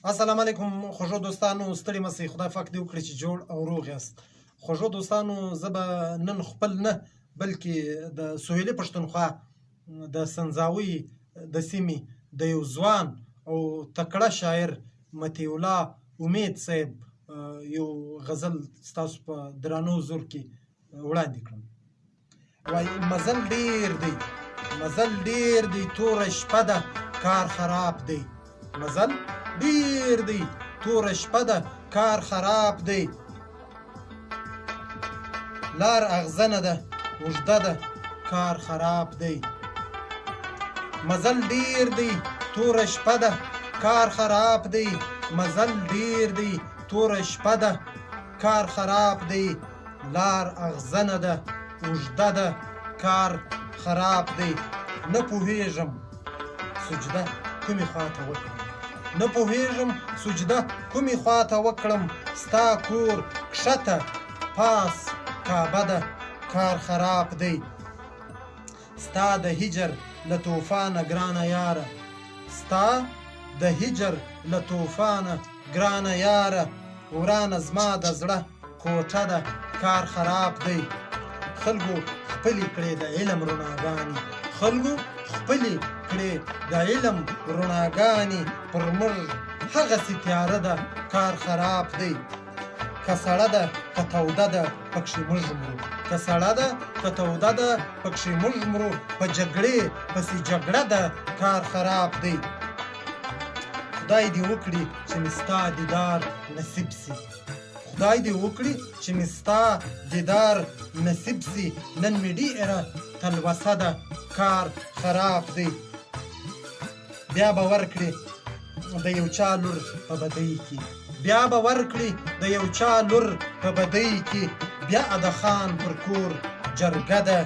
السلام علیکم خوږو دوستانو، ستړي مسئ، خدای پاک دې وکړي چې جوړ او روغ یاست. خوږو دوستانو، زه به نن خپل نه بلکې د سهیلي پښتونخوا د سنځاوۍ د سیمې د یو ځوان او تکړه شاعر مطیع الله امید صاحب یو غزل ستاسو په درانو زور کې وړاندې کړم. وایي مزل ډېر دی، مزل ډېر دی، توره شپه ده، کار خراب دی. مزل ډېر دی، توره شپه ده، کار خراب دی. لار اغزنه ده، اوږده ده، کار خراب دی. مزل ډېر دی، توره شپه ده، کار خراب دی. مزل ډېر دی، توره شپه ده، کار خراب دی. لار اغزنه ده، اوږده ده، کار خراب دی. نه پوهېږم سجده کومې خواته وکړم، نه پوهېږم سجده کومې خواته وکړم. ستا کور کښته پاس کعبه ده، کار خراب دی. ستا د هجر له طوفانه ګرانه یاره، ستا د هجر له طوفانه ګرانه یاره. ورانه زما د زړه کوټه ده، کار خراب دی. خلکو خپلې کړې د علم رڼاګانې، خلکو خپلې کړې د علم رڼاګانې. پر موږ هغسې تیاره ده، کار خراب دی. که سړه ده که توده ده پکښې موږ مرو، که سړه ده که توده ده پکښې موږ مرو. په جګړې پسې جګړه ده، کار خراب دی. خدای دې وکړي چې مې ستا دیدار نصیب سي، خدای دې وکړي چې مې ستا دیدار نصیب سي. نن مې ډېره تلوسه ده، کار خراب دی. بیا به ورکړې د یو چا لور په بدۍ کې، بیا به ورکړې د یو چا لور په بدۍ کې. بیا د خان پر کور جرګه ده،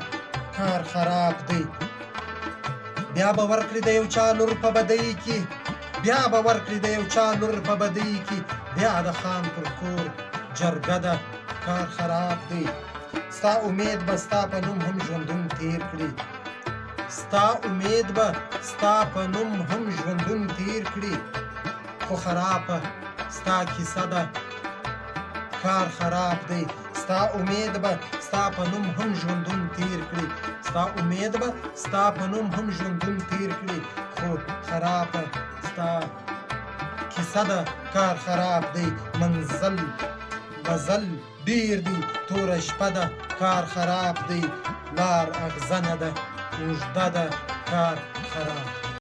کار خراب دی. بیا به ورکړې د یو چا لور په بدۍ کې، بیا به ورکړې د یو چا لور په بدۍ کې. بیا د خان پر کور جرګه ده، کار خراب دی. ستا امید به ستا په نوم هم ژوندون تیر کړي، ستا امید به ستا په نوم هم ژوندون تیر کړي. خو خرابه ستا کیسه ده، کار خراب دی. ستا امید به ستا په نوم هم ژوندون تیر کړي، ستا امید به ستا په نوم هم ژوندون تیر کړي. خو خرابه ستا کیسه ده، کار خراب دی. منزل مزل ډېر دی، توره شپه ده، کار خراب دی. لار اغزنه ده، اوږده ده، کار خراب دی.